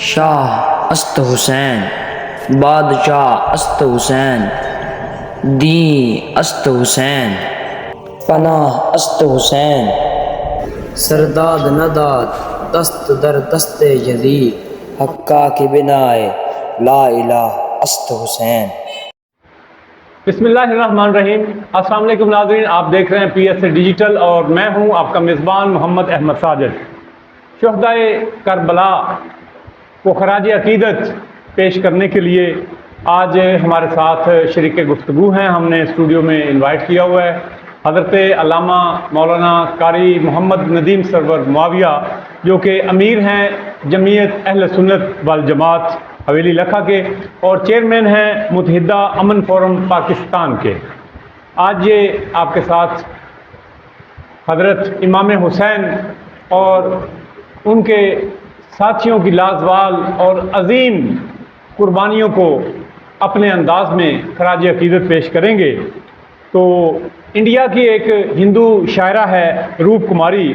شاہ است حسین، بادشاہ است حسین، دین است حسین، پناہ است حسین، سرداد نداد دست در دست یزید، حقا کی بنائے لا الہ است حسین۔ بسم اللہ الرحمن الرحیم۔ السلام علیکم ناظرین، آپ دیکھ رہے ہیں پی ایس اے ڈیجیٹل اور میں ہوں آپ کا میزبان محمد احمد ساجد۔ شہدائے کربلا کو خراج عقیدت پیش کرنے کے لیے آج ہمارے ساتھ شریک گفتگو ہیں، ہم نے اسٹوڈیو میں انوائٹ کیا ہوا ہے حضرت علامہ مولانا قاری محمد ندیم سرور معاویہ، جو کہ امیر ہیں جمعیت اہل سنت والجماعت حویلی لکھا کے اور چیئرمین ہیں متحدہ امن فورم پاکستان کے۔ آج یہ آپ کے ساتھ حضرت امام حسین اور ان کے ساتھیوں کی لازوال اور عظیم قربانیوں کو اپنے انداز میں خراج عقیدت پیش کریں گے۔ تو انڈیا کی ایک ہندو شاعرہ ہے روپ کماری،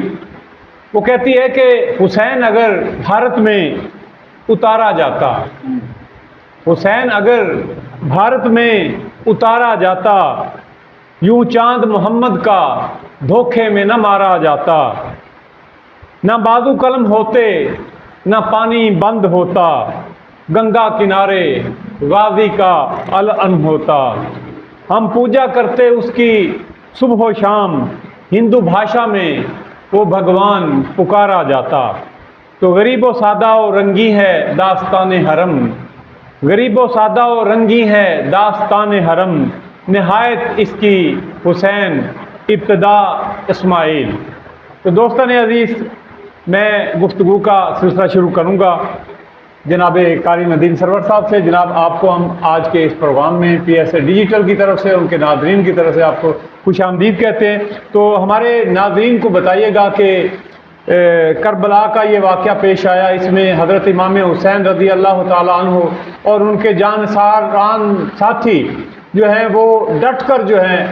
وہ کہتی ہے کہ حسین اگر بھارت میں اتارا جاتا، حسین اگر بھارت میں اتارا جاتا، یوں چاند محمد کا دھوکے میں نہ مارا جاتا، نہ بازو قلم ہوتے نہ پانی بند ہوتا، گنگا کنارے غازی کا علم ہوتا، ہم پوجا کرتے اس کی صبح و شام، ہندو بھاشا میں وہ بھگوان پکارا جاتا۔ تو غریب و سادہ و رنگی ہے داستان حرم، غریب و سادہ و رنگی ہے داستان حرم، نہایت اس کی حسین ابتدا اسماعیل۔ تو دوستان عزیز، میں گفتگو کا سلسلہ شروع کروں گا جناب قاری ندیم سرور صاحب سے۔ جناب، آپ کو ہم آج کے اس پروگرام میں پی ایس اے ڈیجیٹل کی طرف سے، ان کے ناظرین کی طرف سے آپ کو خوش آمدید کہتے ہیں۔ تو ہمارے ناظرین کو بتائیے گا کہ کربلا کا یہ واقعہ پیش آیا، اس میں حضرت امام حسین رضی اللہ تعالیٰ عنہ اور ان کے جانساران ساتھی جو ہیں وہ ڈٹ کر جو ہیں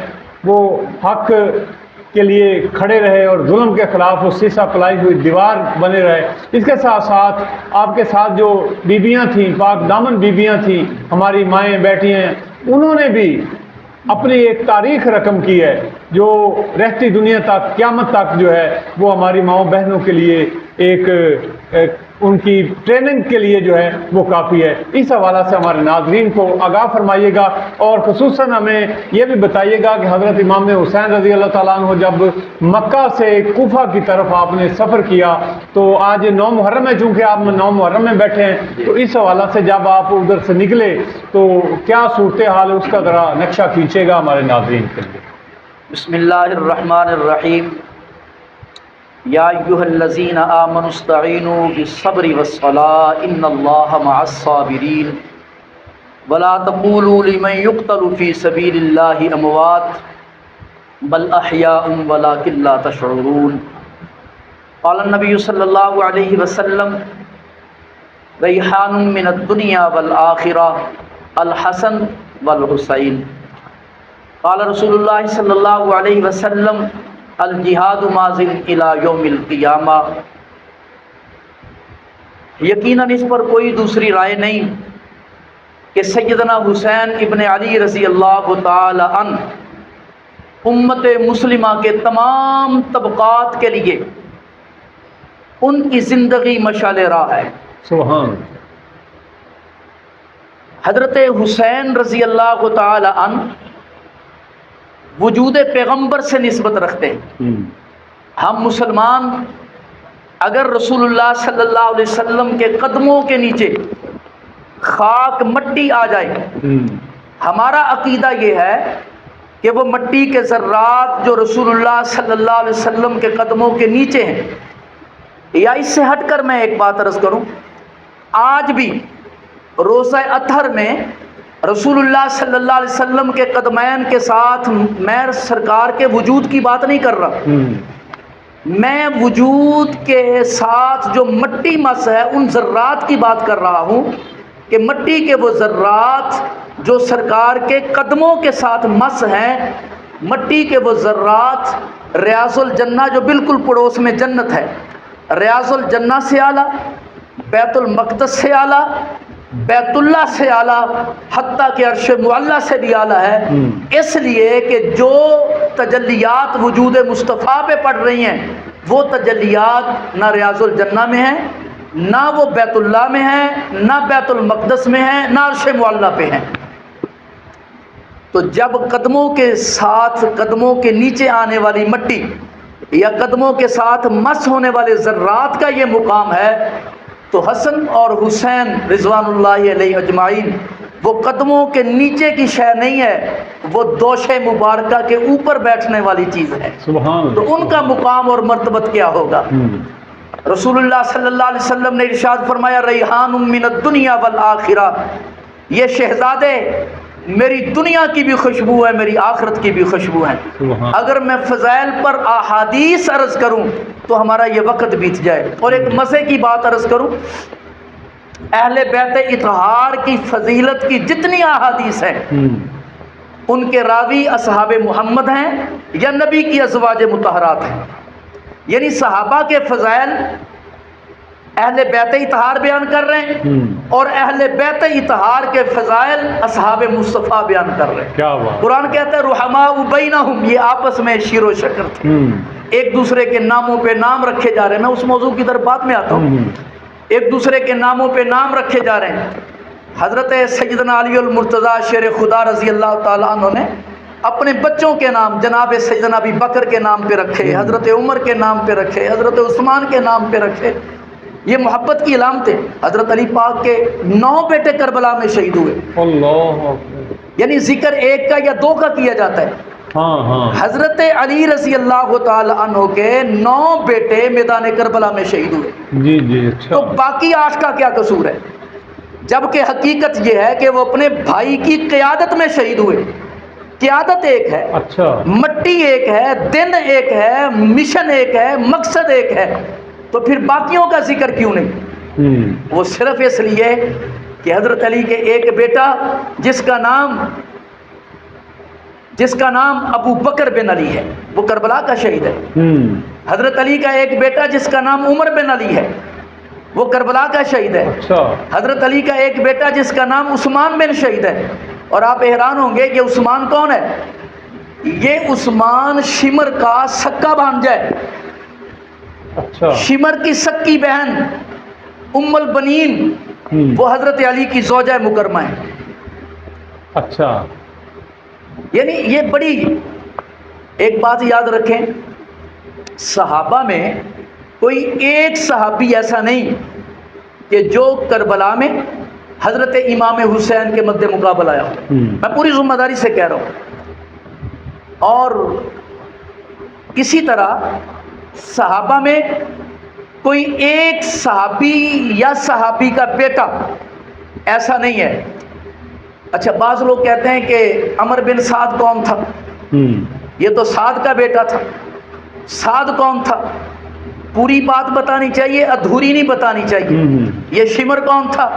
وہ حق کے لیے کھڑے رہے اور ظلم کے خلاف وہ سیسہ پلائی ہوئی دیوار بنے رہے۔ اس کے ساتھ ساتھ آپ کے ساتھ جو بیبیاں تھیں، پاک دامن بیبیاں تھیں، ہماری مائیں بیٹھی ہیں، انہوں نے بھی اپنی ایک تاریخ رقم کی ہے جو رہتی دنیا تک، قیامت تک جو ہے وہ ہماری ماؤں بہنوں کے لیے ایک ان کی ٹریننگ کے لیے جو ہے وہ کافی ہے۔ اس حوالہ سے ہمارے ناظرین کو آگاہ فرمائیے گا اور خصوصاً ہمیں یہ بھی بتائیے گا کہ حضرت امام حسین رضی اللہ تعالیٰ عنہ جب مکہ سے کوفہ کی طرف آپ نے سفر کیا تو آج 9 محرم ہے، چونکہ آپ 9 محرم میں بیٹھے ہیں، تو اس حوالہ سے جب آپ ادھر سے نکلے تو کیا صورتحال ہے اس کا ذرا نقشہ کھینچے گا ہمارے ناظرین کے لیے۔ بسم اللہ الرحمن الرحیم۔ یا ایھا الذین آمنوا استعینوا بالصبر والصلاۃ ان اللہ مع الصابرین ولا تقولوا لمن یقتل فی سبیل اللہ اموات بل احیاء ولکن لا تشعرون۔ قال النبی صلی اللہ علیہ وسلم ریحان من الدنیا والآخرہ الحسن والحسین۔ قال رسول اللہ صلی اللہ علیہ وسلم الجہاد ماضٍ الی یوم القیامہ۔ یقیناً اس پر کوئی دوسری رائے نہیں کہ سیدنا حسین ابن علی رضی اللہ تعالی عنہ امت مسلمہ کے تمام طبقات کے لیے ان کی زندگی مشعل راہ ہے۔ سبحان۔ حضرت حسین رضی اللہ تعالی عنہ وجود پیغمبر سے نسبت رکھتے ہیں۔ ہم مسلمان اگر رسول اللہ صلی اللہ علیہ وسلم کے قدموں کے نیچے خاک مٹی آ جائے، ہمارا عقیدہ یہ ہے کہ وہ مٹی کے ذرات جو رسول اللہ صلی اللہ علیہ وسلم کے قدموں کے نیچے ہیں۔ یا اس سے ہٹ کر میں ایک بات عرض کروں، آج بھی روزہ اطہر میں رسول اللہ صلی اللہ علیہ وسلم کے قدمین کے ساتھ میں سرکار کے وجود کی بات نہیں کر رہا، میں وجود کے ساتھ جو مٹی مس ہے ان ذرات کی بات کر رہا ہوں کہ مٹی کے وہ ذرات جو سرکار کے قدموں کے ساتھ مس ہیں، مٹی کے وہ ذرات ریاض الجنہ جو بالکل پڑوس میں جنت ہے، ریاض الجنہ سے اعلیٰ، بیت المقدس سے اعلیٰ، بیت اللہ سے اعلیٰ، حتیٰ کہ عرش معلیٰ سے بھی اعلیٰ ہے، اس لیے کہ جو تجلیات وجود مصطفیٰ پہ پڑ رہی ہیں وہ تجلیات نہ ریاض الجنہ میں ہیں، نہ وہ بیت اللہ میں ہیں، نہ بیت المقدس میں ہیں، نہ عرش معلیٰ پہ ہیں۔ تو جب قدموں کے ساتھ قدموں کے نیچے آنے والی مٹی یا قدموں کے ساتھ مس ہونے والے ذرات کا یہ مقام ہے، تو حسن اور حسین رضوان اللہ علیہ اجمعین وہ قدموں کے نیچے کی شے نہیں ہے، وہ دوش مبارکہ کے اوپر بیٹھنے والی چیز ہے۔ سبحان اللہ۔ تو ان کا مقام اور مرتبت کیا ہوگا؟ رسول اللہ صلی اللہ علیہ وسلم نے ارشاد فرمایا ریحان من الدنیا والآخرہ، یہ شہزادے میری دنیا کی بھی خوشبو ہے، میری آخرت کی بھی خوشبو ہے۔ اگر میں فضائل پر احادیث عرض کروں تو ہمارا یہ وقت بیت جائے، اور ایک مزے کی بات عرض کروں، اہل بیت اطہار کی فضیلت کی جتنی احادیث ہیں ان کے راوی اصحاب محمد ہیں یا نبی کی ازواج مطہرات ہیں، یعنی صحابہ کے فضائل اہل بیت اطہار بیان کر رہے ہیں اور اہل بیت اطہار کے فضائل اصحاب مصطفیٰ بیان کر رہے ہیں۔ کیا بات! قرآن کہتا ہے رحماء بینہم، یہ آپس میں شیر و شکر تھے، ایک دوسرے کے ناموں پہ نام رکھے جا رہے ہیں۔ میں اس موضوع کی طرف بعد میں آتا ہوں۔ ایک دوسرے کے ناموں پہ نام رکھے جا رہے ہیں۔ حضرت سیدنا علی المرتضیٰ شیر خدا رضی اللہ تعالیٰ عنہ نے اپنے بچوں کے نام جناب سیدنا ابی بکر کے نام پہ رکھے، حضرت عمر کے نام پہ رکھے، حضرت عثمان کے نام پہ رکھے۔ یہ محبت کی علامتیں۔ حضرت علی پاک کے 9 بیٹے کربلا میں شہید ہوئے، اللہ، یعنی ذکر ایک کا یا 2 کا کیا جاتا ہے۔ حضرت علی رضی اللہ تعالی عنہ کے 9 بیٹے میدان کربلا میں شہید ہوئے، جی جی، اچھا۔ تو باقی 8 کا کیا قصور ہے؟ جبکہ حقیقت یہ ہے کہ وہ اپنے بھائی کی قیادت میں شہید ہوئے۔ قیادت ایک ہے، اچھا، مٹی ایک ہے، دن ایک ہے، مشن ایک ہے، مقصد ایک ہے، تو پھر باقیوں کا ذکر کیوں نہیں؟ وہ صرف اس لیے کہ حضرت علی کے ایک بیٹا جس کا نام ابو بکر بن علی ہے وہ کربلا کا شہید ہے۔ حضرت علی کا ایک بیٹا جس کا نام عمر بن علی ہے وہ کربلا کا شہید ہے۔ اچھا، حضرت علی کا ایک بیٹا جس کا نام عثمان بن شہید ہے۔ اور آپ حیران ہوں گے کہ عثمان کون ہے؟ یہ عثمان شمر کا سکا بھانجا ہے، اچھا، شمر کی سکی بہن ام البنین وہ حضرت علی کی زوجہ مکرمہ ہے۔ اچھا، یعنی یہ بڑی ایک بات یاد رکھیں، صحابہ میں کوئی ایک صحابی ایسا نہیں کہ جو کربلا میں حضرت امام حسین کے مد مقابل آیا ہو۔ میں پوری ذمہ داری سے کہہ رہا ہوں۔ اور اسی طرح صحابہ میں کوئی ایک صحابی یا صحابی کا بیٹا ایسا نہیں ہے۔ اچھا، بعض لوگ کہتے ہیں کہ عمر بن سعد کون تھا؟ یہ تو سعد کا بیٹا تھا۔ سعد کون تھا؟ پوری بات بتانی چاہیے، ادھوری نہیں بتانی چاہیے۔ یہ شمر کون تھا؟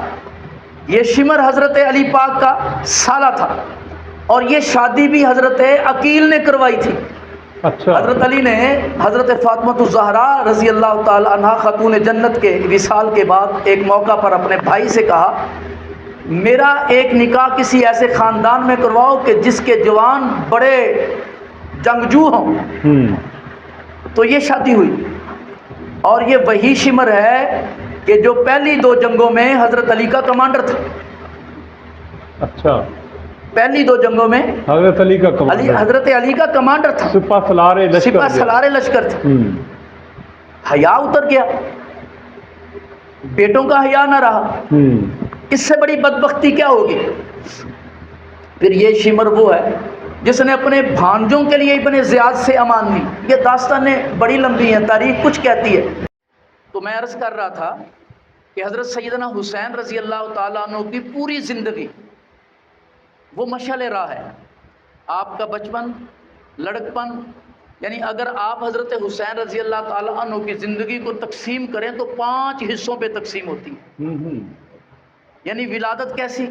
یہ شمر حضرت علی پاک کا سالہ تھا، اور یہ شادی بھی حضرت عقیل نے کروائی تھی۔ اچھا، حضرت علی نے حضرت فاطمہ الزہرا رضی اللہ تعالی عنہا خاتون جنت کے وصال کے بعد ایک موقع پر اپنے بھائی سے کہا میرا ایک نکاح کسی ایسے خاندان میں کرواؤ کہ جس کے جوان بڑے جنگجو ہوں۔ تو یہ شادی ہوئی، اور یہ وہی شمر ہے کہ جو پہلی 2 جنگوں میں حضرت علی کا کمانڈر تھا۔ اچھا، پہلی 2 جنگوں میں حضرت علی کا کمانڈر، حضرت علی کا کمانڈر تھا، سپہ سالار لشکر تھا۔ حیا اتر گیا، بیٹوں کا حیا نہ رہا، اس سے بڑی بدبختی کیا ہوگی؟ پھر یہ شمر وہ ہے جس نے اپنے بھانجوں کے لیے ابن زیاد سے امان لی۔ یہ داستانیں بڑی لمبی ہیں، تاریخ کچھ کہتی ہے۔ تو میں عرض کر رہا تھا کہ حضرت سیدنا حسین رضی اللہ تعالیٰ عنہ کی پوری زندگی وہ مشعل راہ ہے۔ آپ کا بچپن، لڑکپن، یعنی اگر آپ حضرت حسین رضی اللہ تعالیٰ عنہ کی زندگی کو تقسیم کریں تو 5 حصوں پہ تقسیم ہوتی ہے۔ یعنی ولادت کیسی،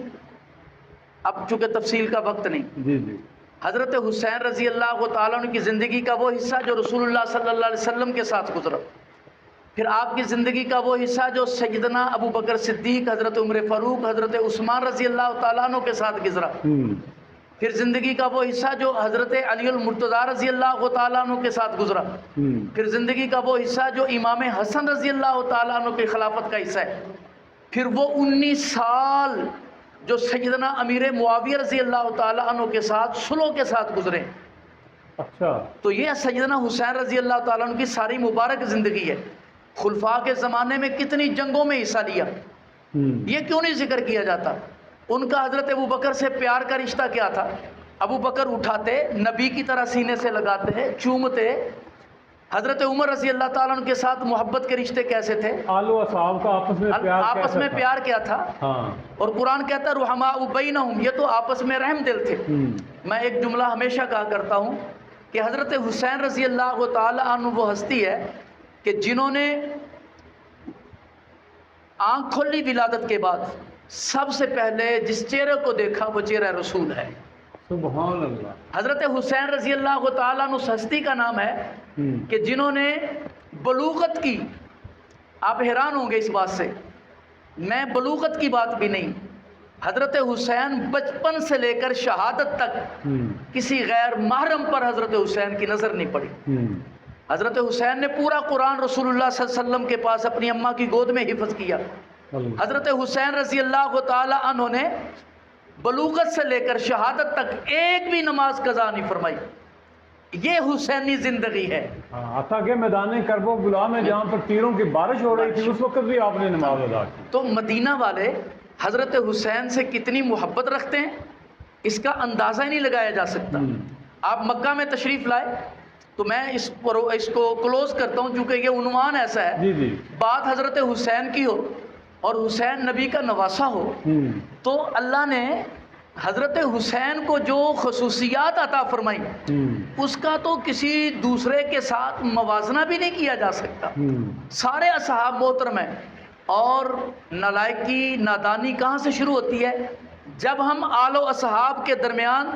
اب چونکہ تفصیل کا وقت نہیں، حضرت حسین رضی اللہ تعالیٰ عنہ کی زندگی کا وہ حصہ جو رسول اللہ صلی اللہ علیہ وسلم کے ساتھ گزرا، پھر آپ کی زندگی کا وہ حصہ جو سیدنا ابو بکر صدیق، حضرت عمر فاروق، حضرت عثمان رضی اللہ تعالیٰ عنہ کے ساتھ گزرا. پھر زندگی کا وہ حصہ جو حضرت علی المرتضیٰ رضی اللہ تعالیٰ عنہ کے ساتھ گزرا. پھر زندگی کا وہ حصہ جو امام حسن رضی اللہ تعالیٰ عنہ کی خلافت کا حصہ ہے. پھر وہ 19 سال جو سیدنا امیر معاویہ رضی اللہ تعالیٰ عنہ کے ساتھ صلح کے ساتھ گزرے. اچھا. تو یہ سیدنا حسین رضی اللہ تعالیٰ عنہ کی ساری مبارک زندگی ہے. خلفاء کے زمانے میں کتنی جنگوں میں حصہ لیا، یہ کیوں نہیں ذکر کیا جاتا؟ ان کا حضرت ابو بکر سے پیار کا رشتہ کیا تھا؟ ابو بکر اٹھاتے، نبی کی طرح سینے سے لگاتے، چومتے. حضرت عمر رضی اللہ تعالیٰ عنہ کے ساتھ محبت کے رشتے کیسے تھے؟ آل و اصحاب کا آپس میں پیار کیا تھا. اور قرآن کہتا ہے رحماء بینہم، یہ تو آپس میں رحم دل تھے. میں ایک جملہ ہمیشہ کہا کرتا ہوں کہ حضرت حسین رضی اللہ تعالیٰ عنہ وہ ہستی ہے کہ جنہوں نے آنکھ کھولی ولادت کے بعد سب سے پہلے جس چہرے کو دیکھا وہ چہرہ رسول ہے. سبحان اللہ. حضرت حسین رضی اللہ تعالیٰ عنہ اس ہستی کا نام ہے کہ جنہوں نے بلوغت کی. آپ حیران ہوں گے اس بات سے، میں بلوغت کی بات بھی نہیں، حضرت حسین بچپن سے لے کر شہادت تک کسی غیر محرم پر حضرت حسین کی نظر نہیں پڑی. حضرت حسین نے پورا قرآن رسول اللہ صلی اللہ علیہ وسلم کے پاس اپنی اماں کی گود میں حفظ کیا. حضرت حسین رضی اللہ تعالی عنہ نے بلوغت سے لے کر شہادت تک ایک بھی نماز قضا نہیں فرمائی. یہ حسینی زندگی ہے. حتیٰ کہ میدان کرب و بلا میں جہاں پر تیروں کی بارش ہو رہی تھی اس وقت بھی آپ نے نماز ادا کی. تو مدینہ والے حضرت حسین سے کتنی محبت رکھتے ہیں اس کا اندازہ ہی نہیں لگایا جا سکتا. آپ مکہ میں تشریف لائے تو میں اس کو کلوز کرتا ہوں چونکہ یہ عنوان ایسا ہے. بات حضرت حسین کی ہو اور حسین نبی کا نواسہ ہو تو اللہ نے حضرت حسین کو جو خصوصیات عطا فرمائی اس کا تو کسی دوسرے کے ساتھ موازنہ بھی نہیں کیا جا سکتا. سارے اصحاب محترم ہیں. اور نالائکی نادانی کہاں سے شروع ہوتی ہے؟ جب ہم آل و اصحاب کے درمیان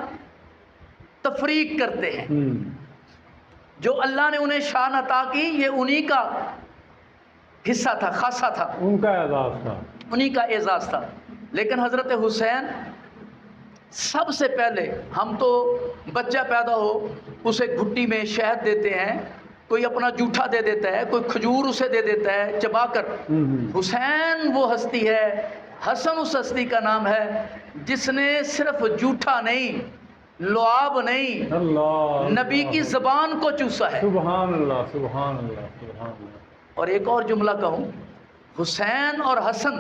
تفریق کرتے ہیں. جو اللہ نے انہیں شان عطا کی یہ انہی کا حصہ تھا، خاصہ تھا، ان کا اعزاز تھا، انہی کا اعزاز تھا. لیکن حضرت حسین سب سے پہلے، ہم تو بچہ پیدا ہو اسے گھٹی میں شہد دیتے ہیں، کوئی اپنا جوٹھا دے دیتا ہے، کوئی کھجور اسے دے دیتا ہے چبا کر. حسین وہ ہستی ہے، حسن اس ہستی کا نام ہے جس نے صرف جوٹھا نہیں، لعاب نہیں، نبی کی زبان کو چوسا ہے. سبحان اللہ سبحان اللہ سبحان اللہ. اور ایک اور جملہ کہوں، حسین اور حسن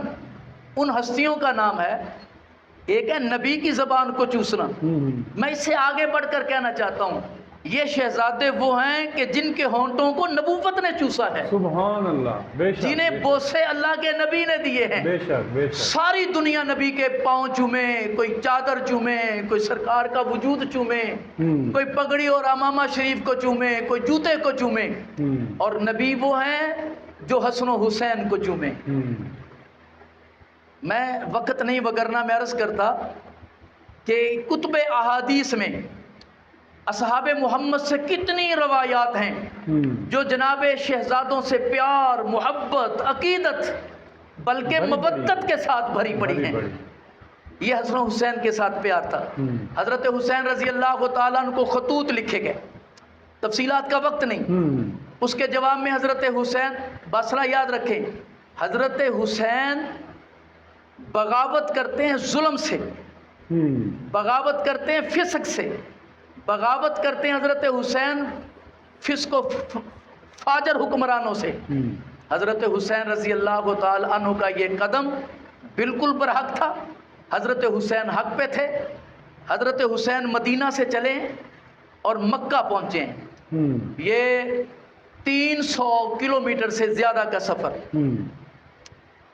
ان ہستیوں کا نام ہے، ایک ہے نبی کی زبان کو چوسنا. میں اس سے آگے بڑھ کر کہنا چاہتا ہوں یہ شہزادے وہ ہیں کہ جن کے ہونٹوں کو نبوت نے چوسا ہے. سبحان اللہ. بے شک. جنہیں بوسے اللہ کے نبی نے دیے ہیں. بے شک بے شک. ساری دنیا نبی کے پاؤں چومے، کوئی چادر چومے، کوئی سرکار کا وجود چومے، کوئی پگڑی اور امامہ شریف کو چومے، کوئی جوتے کو چومے، اور نبی وہ ہیں جو حسن و حسین کو چومے. میں وقت نہیں وگرنا میں عرض کرتا کہ کتب احادیث میں اصحاب محمد سے کتنی روایات ہیں جو جناب شہزادوں سے پیار، محبت، عقیدت بلکہ مودت کے ساتھ بھری پڑی ہیں. یہ حسن و حسین کے ساتھ پیار تھا. حضرت حسین رضی اللہ تعالیٰ عنہ کو خطوط لکھے گئے، تفصیلات کا وقت نہیں. اس کے جواب میں حضرت حسین، باسرہ یاد رکھیں، حضرت حسین بغاوت کرتے ہیں ظلم سے، بغاوت کرتے ہیں فسق سے، بغاوت کرتے ہیں حضرت حسین فسق و فاجر حکمرانوں سے. حضرت حسین رضی اللہ تعالی عنہ کا یہ قدم بالکل برحق تھا. حضرت حسین حق پہ تھے. حضرت حسین مدینہ سے چلے اور مکہ پہنچے ہیں. یہ 300 کلومیٹر سے زیادہ کا سفر.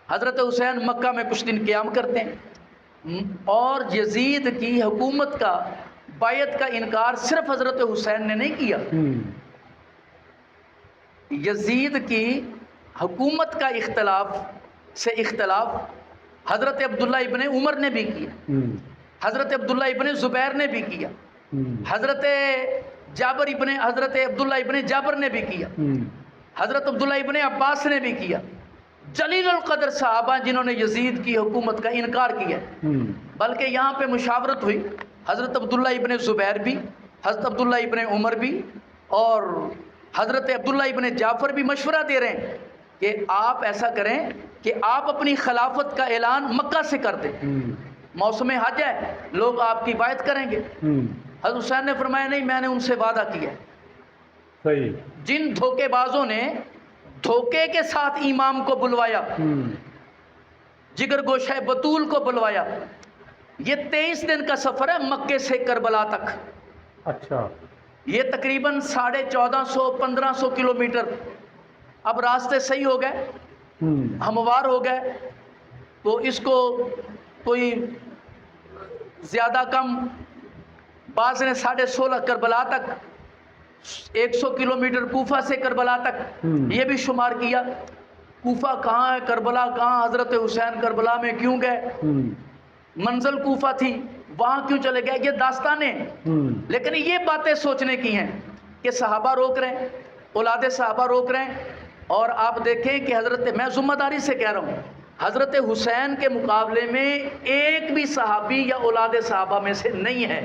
حضرت حسین مکہ میں کچھ دن قیام کرتے ہیں اور یزید کی حکومت کا، بیعت کا انکار صرف حضرت حسین نے نہیں کیا، یزید کی حکومت کا اختلاف حضرت عبداللہ ابن عمر نے بھی کیا، حضرت عبداللہ ابن زبیر نے بھی کیا، حضرت عبداللہ ابن جابر نے بھی کیا، حضرت عبداللہ ابن عباس نے بھی کیا، جلیل القدر صحابہ جنہوں نے یزید کی حکومت کا انکار کیا، بلکہ یہاں پہ مشاورت ہوئی، حضرت عبداللہ ابن زبیر بھی، حضرت عبداللہ ابن عمر بھی اور حضرت عبداللہ ابن جعفر بھی مشورہ دے رہے ہیں کہ آپ ایسا کریں کہ آپ اپنی خلافت کا اعلان مکہ سے کر دیں، موسم حج ہے، لوگ آپ کی بیعت کریں گے۔ حضرت حسین نے فرمایا نہیں، میں نے ان سے وعدہ کیا ہے۔ صحیح۔ جن دھوکے بازوں نے دھوکے کے ساتھ امام کو بلوایا، جگر گوشہ بطول کو بلوایا، یہ 23 دن کا سفر ہے مکے سے کربلا تک۔ اچھا، یہ تقریباً 1450-1500 کلومیٹر۔ اب راستے صحیح ہو گئے، ہموار ہو گئے، تو اس کو کوئی زیادہ کم، بعض نے 16.5 کربلا تک، 100 کلومیٹر کوفہ سے کربلا تک یہ بھی شمار کیا۔ کوفہ کہاں ہے، کربلا کہاں، حضرت حسین کربلا میں کیوں گئے، منزل کوفہ تھی، وہاں کیوں چلے گئے، یہ داستانیں۔ لیکن یہ باتیں سوچنے کی ہیں کہ صحابہ روک رہے ہیں، اولاد صحابہ روک رہے ہیں، اور آپ دیکھیں کہ حضرت، میں ذمہ داری سے کہہ رہا ہوں، حضرت حسین کے مقابلے میں ایک بھی صحابی یا اولاد صحابہ میں سے نہیں ہے،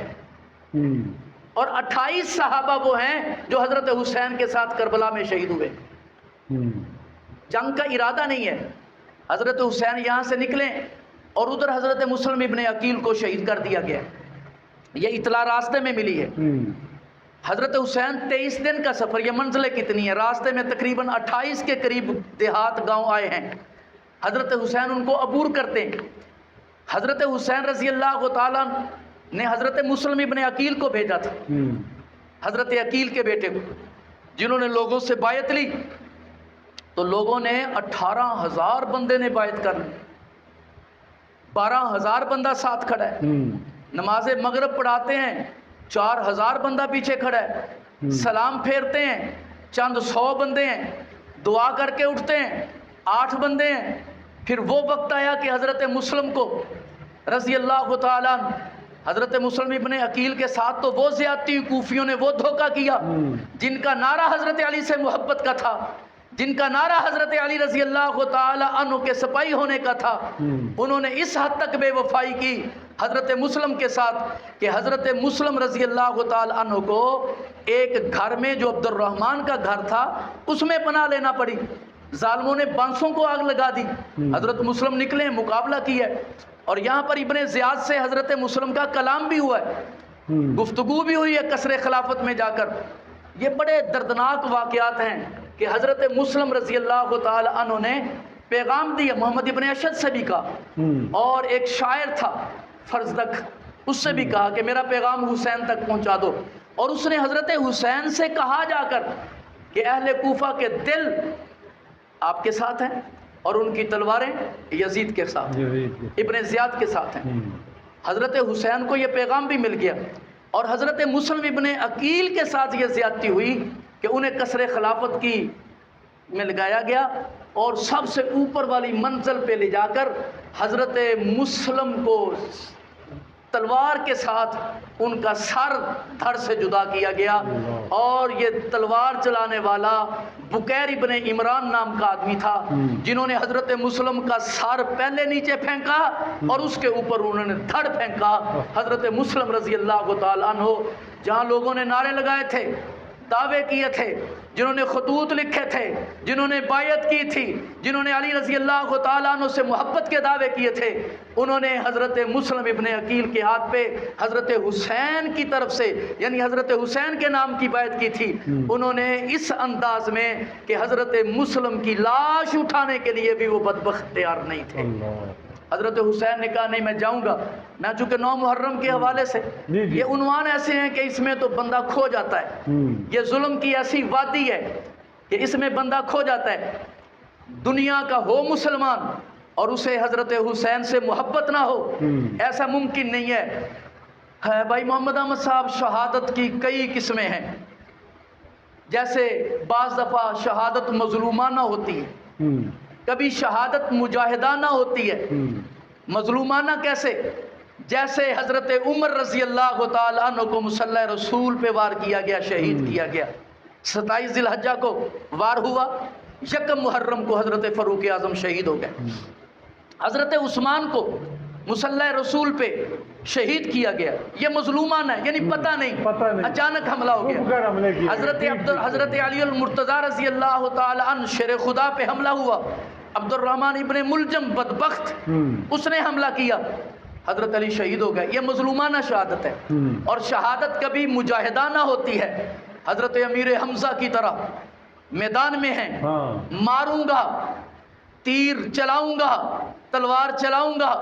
اور 28 صحابہ وہ ہیں جو حضرت حسین کے ساتھ کربلا میں شہید ہوئے۔ جنگ کا ارادہ نہیں ہے، حضرت حسین یہاں سے نکلیں اور ادھر حضرت مسلم ابن عقیل کو شہید کر دیا گیا، یہ اطلاع راستے میں ملی ہے۔ حضرت حسین 23 دن کا سفر، یہ منزلیں کتنی ہیں، راستے میں تقریباً 28 کے قریب دیہات گاؤں آئے ہیں، حضرت حسین ان کو عبور کرتے ہیں۔ حضرت حسین رضی اللہ تعالیٰ نے حضرت مسلم ابن عقیل کو بھیجا تھا، حضرت عقیل کے بیٹے کو، جنہوں نے لوگوں سے بیعت لی، تو لوگوں نے 18,000 بندے نے بیعت کر لی، 12,000 بندہ ساتھ کھڑا ہے، نماز مغرب پڑھاتے ہیں 4,000 بندہ پیچھے کھڑا ہے، سلام پھیرتے ہیں چند 100 بندے ہیں، دعا کر کے اٹھتے ہیں 8 بندے ہیں۔ پھر وہ وقت آیا کہ حضرت مسلم کو رضی اللہ تعالیٰ، حضرت مسلم ابن عقیل کے ساتھ تو وہ زیادتی، کوفیوں نے وہ دھوکہ کیا، جن کا نعرہ حضرت علی سے محبت کا تھا، جن کا نعرہ حضرت علی رضی اللہ تعالی عنہ کے سپاہی ہونے کا تھا، انہوں نے اس حد تک بے وفائی کی حضرت مسلم کے ساتھ کہ حضرت مسلم رضی اللہ تعالی عنہ کو ایک گھر میں جو عبد الرحمن کا گھر تھا اس میں پناہ لینا پڑی، ظالموں نے بانسوں کو آگ لگا دی، حضرت مسلم نکلے، مقابلہ کیا، اور یہاں پر ابن زیاد سے حضرت مسلم کا کلام بھی ہوا ہے، گفتگو بھی ہوئی ہے قصر خلافت میں جا کر۔ یہ بڑے دردناک واقعات ہیں کہ حضرت مسلم رضی اللہ تعالی عنہ نے پیغام دیا، محمد ابن اشد سے بھی کہا، اور ایک شاعر تھا فرزدق، اس سے بھی کہا کہ میرا پیغام حسین تک پہنچا دو، اور اس نے حضرت حسین سے کہا جا کر کہ اہل کوفہ کے دل آپ کے ساتھ ہیں اور ان کی تلواریں یزید کے ساتھ، ابن زیاد کے ساتھ ہیں۔ حضرت حسین کو یہ پیغام بھی مل گیا، اور حضرت مسلم ابن عقیل کے ساتھ یہ زیادتی ہوئی کہ انہیں قصر خلافت کی میں لگایا گیا، اور سب سے اوپر والی منزل پہ لے جا کر حضرت مسلم کو تلوار کے ساتھ ان کا سر دھڑ سے جدا کیا گیا، اور یہ تلوار چلانے والا بکیر ابن عمران نام کا آدمی تھا، جنہوں نے حضرت مسلم کا سر پہلے نیچے پھینکا اور اس کے اوپر انہوں نے دھڑ پھینکا حضرت مسلم رضی اللہ تعالی عنہ۔ جہاں لوگوں نے نعرے لگائے تھے، دعوے کیے تھے، جنہوں نے خطوط لکھے تھے، جنہوں نے بیعت کی تھی، جنہوں نے علی رضی اللہ تعالیٰ عنہ سے محبت کے دعوے کیے تھے، انہوں نے حضرت مسلم ابن عقیل کے ہاتھ پہ حضرت حسین کی طرف سے، یعنی حضرت حسین کے نام کی بیعت کی تھی۔ انہوں نے اس انداز میں کہ حضرت مسلم کی لاش اٹھانے کے لیے بھی وہ بدبخت تیار نہیں تھے۔ حضرت حسین نے کہا نہیں میں جاؤں گا، میں چونکہ 9 محرم کے حوالے سے یہ عنوان ایسے ہیں کہ اس میں تو بندہ کھو جاتا ہے، یہ ظلم کی ایسی وادی ہے کہ اس میں بندہ کھو جاتا ہے۔ دنیا کا ہو مسلمان اور اسے حضرت حسین سے محبت نہ ہو، ایسا ممکن نہیں ہے۔ بھائی محمد احمد صاحب، شہادت کی کئی قسمیں ہیں، جیسے بعض دفعہ شہادت مظلومانہ ہوتی ہے، کبھی شہادت مجاہدانہ ہوتی ہے۔ مظلومانہ کیسے؟ جیسے حضرت عمر رضی اللہ تعالی عنہ کو مصلی رسول پہ وار کیا گیا، شہید کیا گیا، 27 ذی الحجہ کو وار ہوا، یکم محرم کو حضرت فاروق اعظم شہید ہو گئے۔ حضرت عثمان کو مصلی رسول پہ شہید کیا گیا، یہ مظلومان ہے، یعنی پتہ نہیں، اچانک حملہ ہو گیا۔ حضرت علی المرتضیٰ رضی اللہ تعالی عنہ شیر خدا پہ حملہ ہوا، عبد الرحمن ابن ملجم بدبخت اس نے حملہ کیا، حضرت علی شہید ہو گئے۔ یہ مظلومانہ شہادت ہے، اور شہادت کبھی مجاہدانہ ہوتی ہے۔ حضرت امیر حمزہ کی طرح میدان میں ہیں، ماروں گا، تیر چلاؤں گا، تلوار چلاؤں گا،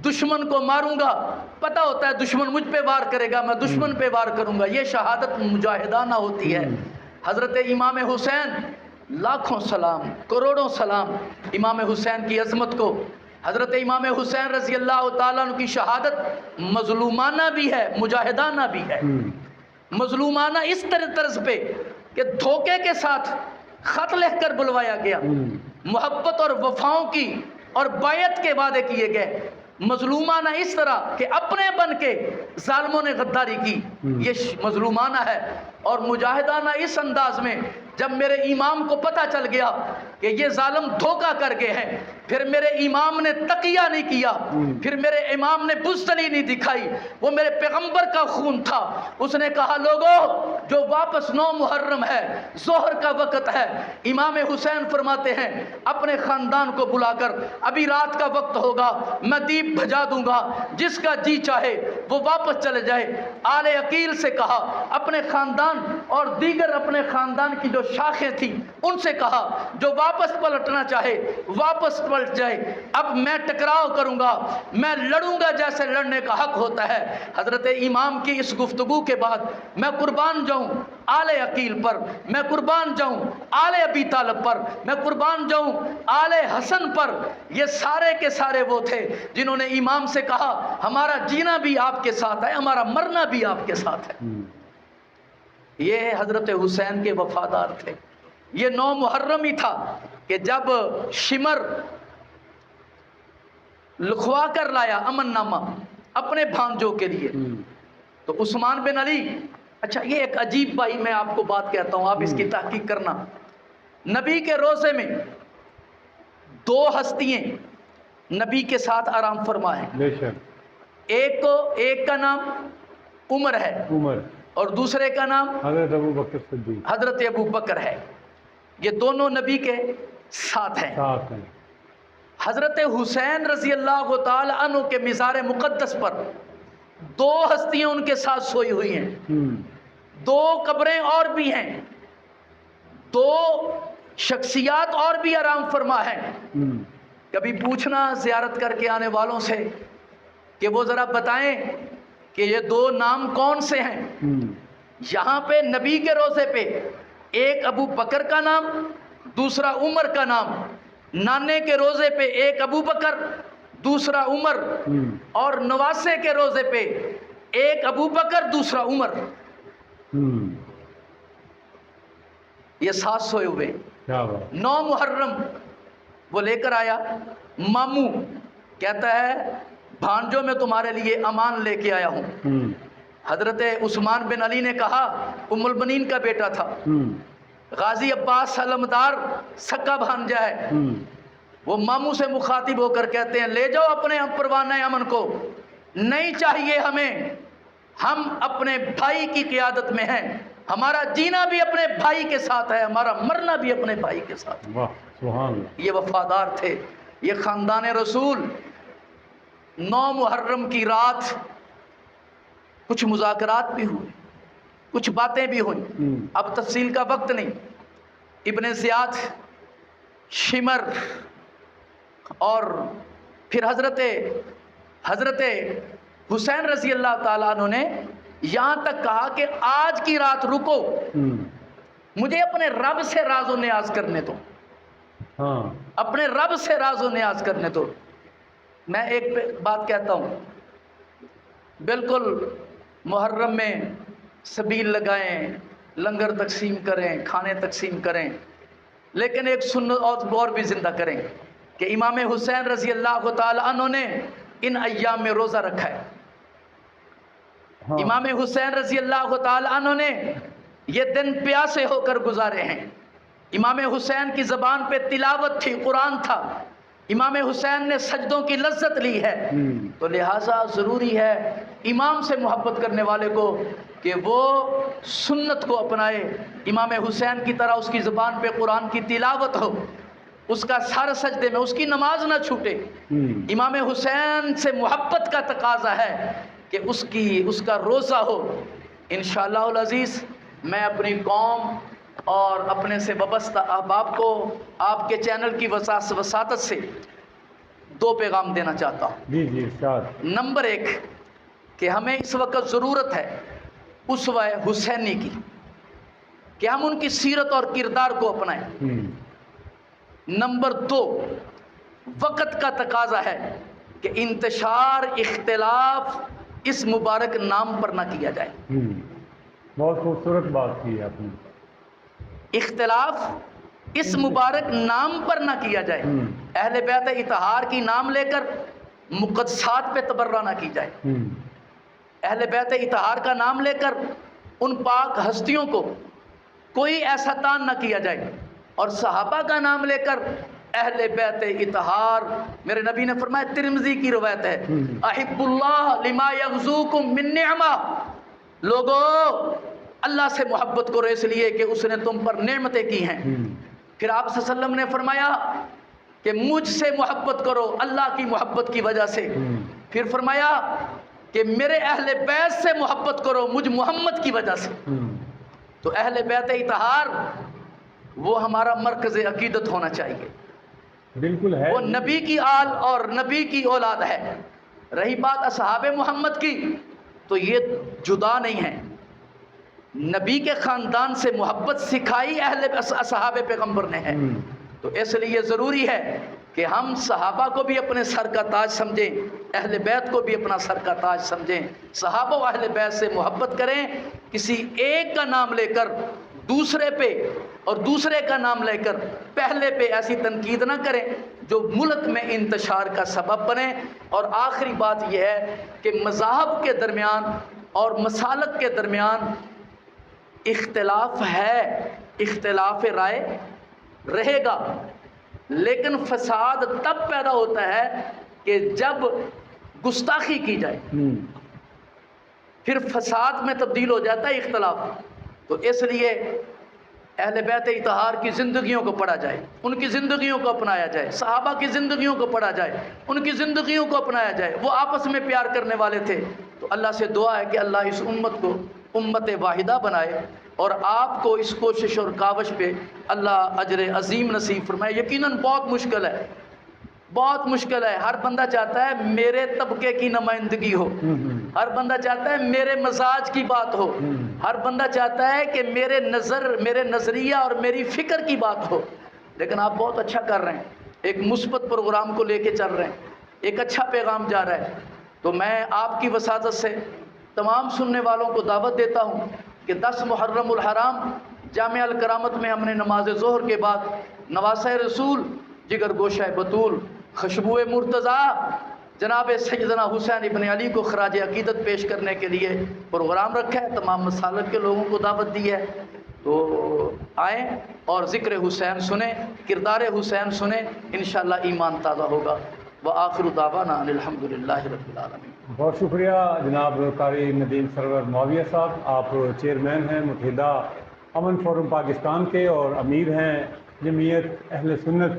دشمن کو ماروں گا، پتہ ہوتا ہے دشمن مجھ پہ وار کرے گا، میں دشمن پہ وار کروں گا، یہ شہادت مجاہدانہ ہوتی ہے۔ حضرت امام حسین، لاکھوں سلام، کروڑوں سلام امام حسین کی عظمت کو۔ حضرت امام حسین رضی اللہ تعالیٰ عنہ کی شہادت مظلومانہ بھی ہے، مجاہدانہ بھی ہے۔ مظلومانہ اس طرز پہ کہ دھوکے کے ساتھ خط لکھ کر بلوایا گیا، محبت اور وفاؤں کی اور بیعت کے وعدے کیے گئے۔ مظلومانہ اس طرح کہ اپنے بن کے ظالموں نے غداری کی، یہ مظلومانہ ہے۔ اور مجاہدانہ اس انداز میں جب میرے امام کو پتہ چل گیا کہ یہ ظالم دھوکہ کر گئے ہیں، پھر میرے امام نے تقیہ نہیں کیا، پھر میرے امام نے بزدلی نہیں دکھائی، وہ میرے پیغمبر کا خون تھا۔ اس نے کہا لوگوں جو واپس 9 محرم ہے، ظہر کا وقت ہے، امام حسین فرماتے ہیں اپنے خاندان کو بلا کر ابھی رات کا وقت ہوگا، میں دیپ بھجا دوں گا، جس کا جی چاہے وہ واپس چلے جائے۔ آل عقیل سے کہا، اپنے خاندان اور دیگر اپنے خاندان کی جو شاخیں تھیں ان سے کہا جو واپس پلٹنا چاہے واپس پلٹ جائے، اب میں ٹکراؤ کروں گا، میں لڑوں گا جیسے لڑنے کا حق ہوتا ہے۔ حضرت امام کی اس گفتگو کے بعد میں قربان جاؤں آل عقیل پر، میں قربان جاؤں آل ابی طالب پر، میں قربان جاؤں آل حسن پر، یہ سارے کے سارے وہ تھے جنہوں نے امام سے کہا ہمارا جینا بھی آپ کے ساتھ ہے، ہمارا مرنا بھی آپ کے ساتھ ہے۔ یہ حضرت حسین کے وفادار تھے۔ یہ 9 محرم ہی تھا کہ جب شمر لکھوا کر لایا امن نامہ اپنے بھانجوں کے لیے، تو عثمان بن علی، اچھا یہ ایک عجیب بھائی میں آپ کو بات کہتا ہوں، آپ اس کی تحقیق کرنا۔ نبی کے روزے میں 2 ہستیاں نبی کے ساتھ آرام فرما ہے، ایک کا نام عمر ہے، اور دوسرے کا نام حضرت ابو بکر صدیق، حضرت ابو بکر ہے۔ یہ دونوں نبی کے ساتھ ہیں۔ حضرت حسین رضی اللہ تعالی عنہ کے مزار مقدس پر 2 ہستیاں ان کے ساتھ سوئی ہوئی ہیں، 2 قبریں اور بھی ہیں، 2 شخصیات اور بھی آرام فرما ہیں۔ کبھی پوچھنا زیارت کر کے آنے والوں سے کہ وہ ذرا بتائیں کہ یہ 2 نام کون سے ہیں۔ یہاں پہ نبی کے روزے پہ ایک ابو بکر کا نام، دوسرا عمر کا نام، نانے کے روزے پہ ایک ابو بکر، دوسرا عمر، اور نواسے کے روزے پہ ایک ابو بکر، دوسرا عمر، یہ 7 سوئے ہوئے۔ 9 محرم وہ لے کر آیا، ماموں کہتا ہے بھانجوں میں تمہارے لیے امان لے کے آیا ہوں۔ حضرت عثمان بن علی نے کہا ام البنین کا بیٹا تھا، غازی عباس علمدار سکا بھانجا ہے، وہ ماموں سے مخاطب ہو کر کہتے ہیں لے جاؤ اپنے پروانہ امن کو، نہیں چاہیے ہمیں، ہم اپنے بھائی کی قیادت میں ہیں، ہمارا جینا بھی اپنے بھائی کے ساتھ ہے، ہمارا مرنا بھی اپنے بھائی کے ساتھ ہے۔ سبحان اللہ۔ یہ وفادار تھے، یہ خاندان رسول۔ 9 محرم کی رات کچھ مذاکرات بھی ہوئے، کچھ باتیں بھی ہوئیں، اب تفصیل کا وقت نہیں۔ ابن زیاد، شمر، اور پھر حضرت حسین رضی اللہ تعالیٰ عنہ نے یہاں تک کہا کہ آج کی رات رکو، مجھے اپنے رب سے راز و نیاز کرنے دو، اپنے رب سے راز و نیاز کرنے دو۔ میں ایک بات کہتا ہوں، بالکل محرم میں سبیل لگائیں، لنگر تقسیم کریں، کھانے تقسیم کریں، لیکن ایک سنت اور بھی زندہ کریں کہ امام حسین رضی اللہ تعالی عنہ نے ان ایام میں روزہ رکھا ہے۔ امام حسین رضی اللہ تعالی عنہ نے یہ دن پیاسے ہو کر گزارے ہیں۔ امام حسین کی زبان پہ تلاوت تھی، قرآن تھا، امام حسین نے سجدوں کی لذت لی ہے، تو لہٰذا ضروری ہے امام سے محبت کرنے والے کو کہ وہ سنت کو اپنائے، امام حسین کی طرح اس کی زبان پہ قرآن کی تلاوت ہو، اس کا سر سجدے میں، اس کی نماز نہ چھوٹے۔ امام حسین سے محبت کا تقاضا ہے کہ اس کا روزہ ہو۔ انشاءاللہ العزیز میں اپنی قوم اور اپنے سے وابستہ احباب کو آپ کے چینل کی وساطت سے 2 پیغام دینا چاہتا ہوں۔ جی جی ارشاد۔ نمبر 1 کہ ہمیں اس وقت ضرورت ہے اسوہ حسینی کی، کہ ہم ان کی سیرت اور کردار کو اپنائیں۔ نمبر 2 وقت کا تقاضا ہے کہ انتشار اختلاف اس مبارک نام پر نہ کیا جائے۔ بہت خوبصورت بات کی ہے آپ نے۔ اختلاف اس مبارک نام پر نہ کیا جائے، اہل بیت اطہار کی نام لے کر مقدسات پہ تبرہ نہ کی جائے، اہل بیت اطہار کا نام لے کر ان پاک ہستیوں کو کوئی ایسا تان نہ کیا جائے، اور صحابہ کا نام لے کر اہل بیت اطہار، میرے نبی نے فرمایا، ترمذی کی روایت ہے، احب اللہ لما یغزوکم من نعمہ، لوگو اللہ سے محبت کرو اس لیے کہ اس نے تم پر نعمتیں کی ہیں۔ پھر آپ صلی اللہ علیہ وسلم نے فرمایا کہ مجھ سے محبت کرو اللہ کی محبت کی وجہ سے، پھر فرمایا کہ میرے اہل بیت سے محبت کرو مجھ محمد کی وجہ سے۔ تو اہل بیت اطہار وہ ہمارا مرکز عقیدت ہونا چاہیے، بالکل ہے، وہ نبی کی آل اور نبی کی اولاد ہے۔ رہی بات اصحاب محمد کی تو یہ جدا نہیں ہے، نبی کے خاندان سے محبت سکھائی اصحاب پیغمبر نے ہے، تو اس لیے ضروری ہے کہ ہم صحابہ کو بھی اپنے سر کا تاج سمجھیں، اہل بیت کو بھی اپنا سر کا تاج سمجھیں، صحابہ و اہل بیت سے محبت کریں، کسی ایک کا نام لے کر دوسرے پہ اور دوسرے کا نام لے کر پہلے پہ ایسی تنقید نہ کریں جو ملک میں انتشار کا سبب بنے۔ اور آخری بات یہ ہے کہ مذاہب کے درمیان اور مسالک کے درمیان اختلاف ہے، اختلاف رائے رہے گا، لیکن فساد تب پیدا ہوتا ہے کہ جب گستاخی کی جائے، پھر فساد میں تبدیل ہو جاتا ہے اختلاف۔ تو اس لیے اہل بیت اطہار کی زندگیوں کو پڑھا جائے، ان کی زندگیوں کو اپنایا جائے، صحابہ کی زندگیوں کو پڑھا جائے، ان کی زندگیوں کو اپنایا جائے، وہ آپس میں پیار کرنے والے تھے۔ تو اللہ سے دعا ہے کہ اللہ اس امت کو امت واحدہ بنائے، اور آپ کو اس کوشش اور کاوش پہ اللہ اجر عظیم نصیب فرمائے۔ یقیناً بہت مشکل ہے، بہت مشکل ہے، ہر بندہ چاہتا ہے میرے طبقے کی نمائندگی ہو، ہر بندہ چاہتا ہے میرے مزاج کی بات ہو، ہر بندہ چاہتا ہے کہ میرے نظریہ اور میری فکر کی بات ہو، لیکن آپ بہت اچھا کر رہے ہیں، ایک مثبت پروگرام کو لے کے چل رہے ہیں، ایک اچھا پیغام جا رہا ہے۔ تو میں آپ کی وساطت سے تمام سننے والوں کو دعوت دیتا ہوں کہ 10 محرم الحرام جامعہ الکرامت میں ہم نے نماز ظہر کے بعد نواسہ رسول، جگر گوشہ بطول، خوشبو مرتضیٰ جناب سیدنا حسین ابن علی کو خراج عقیدت پیش کرنے کے لیے پروگرام رکھا ہے، تمام مسالک کے لوگوں کو دعوت دی ہے، تو آئیں اور ذکر حسین سنیں، کردار حسین سنیں، انشاءاللہ ایمان تازہ ہوگا۔ وآخر دعوانا ان الحمدللہ رب العالمین۔ بہت شکریہ جناب قاری ندیم سرور معاویہ صاحب، آپ چیئرمین ہیں متحدہ امن فورم پاکستان کے اور امیر ہیں جمعیت اہل سنت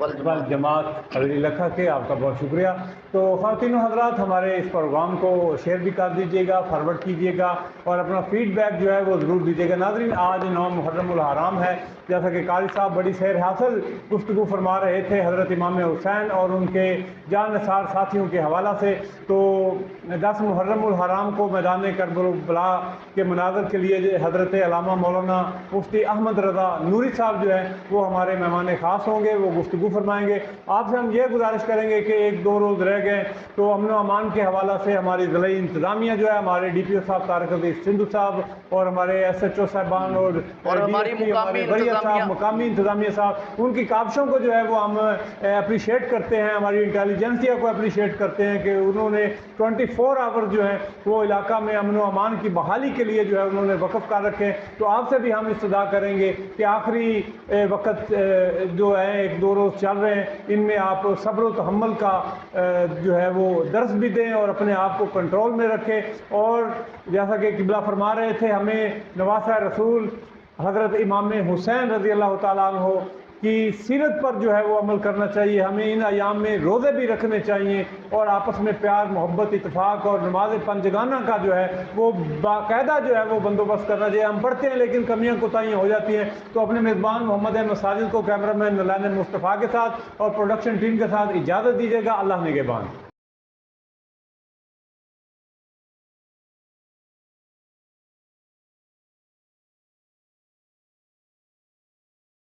والجماعت حضرت لکھا کے، آپ کا بہت شکریہ۔ تو خواتین و حضرات، ہمارے اس پروگرام کو شیئر بھی کر دیجیے گا، فارورڈ کیجیے گا، اور اپنا فیڈ بیک جو ہے وہ ضرور دیجیے گا۔ ناظرین، آج 9 محرم الحرام ہے، جیسا کہ قاری صاحب بڑی سیر حاصل گفتگو فرما رہے تھے حضرت امام حسین اور ان کے جان نثار ساتھیوں کے حوالہ سے۔ تو 10 محرم الحرام کو میدان کربلا کے مناظر کے لیے حضرت علامہ مولانا مفتی احمد رضا نوری صاحب جو ہے وہ ہمارے مہمان خاص ہوں گے، وہ گفتگو فرمائیں گے. آپ سے ہم یہ گزارش کریں گے کہ 1-2 روز رہ گئے تو امن و امان کے حوالہ سے ہماری ضلعی انتظامیہ جو ہے، ہمارے ڈی پی او صاحب طارق عزیز سندھو صاحب اور ہمارے ایس ایچ او صاحبان اور ہماری مقامی مقامی انتظامیہ صاحب، ان کی کاوشوں کو جو ہے وہ ہم اپریشیٹ کرتے ہیں، ہماری انٹیلیجنسیا کو اپریشیٹ کرتے ہیں کہ انہوں نے 24 آور جو ہے وہ علاقہ میں امن و امان کی بحالی کے لیے جو ہے انہوں نے وقف کر رکھے. تو آپ سے بھی ہم استدعا کریں گے کہ آخری وقت جو ہے 1-2 روز چل رہے ہیں، ان میں آپ صبر و تحمل کا جو ہے وہ درس بھی دیں اور اپنے آپ کو کنٹرول میں رکھیں. اور جیسا کہ قبلہ فرما رہے تھے، ہمیں نواسہ رسول حضرت امام حسین رضی اللہ تعالیٰ عنہ کی سیرت پر جو ہے وہ عمل کرنا چاہیے. ہمیں ان ایام میں روزے بھی رکھنے چاہیے اور آپس میں پیار محبت اتفاق اور نماز پنجگانہ کا جو ہے وہ باقاعدہ جو ہے وہ بندوبست کرنا چاہیے. ہم پڑھتے ہیں لیکن کمیاں کوتاہیاں ہو جاتی ہیں. تو اپنے میزبان محمد احمد ساجد کو کیمرہ مین نلان مصطفیٰ کے ساتھ اور پروڈکشن ٹیم کے ساتھ اجازت دیجیے گا. اللہ نگہبان.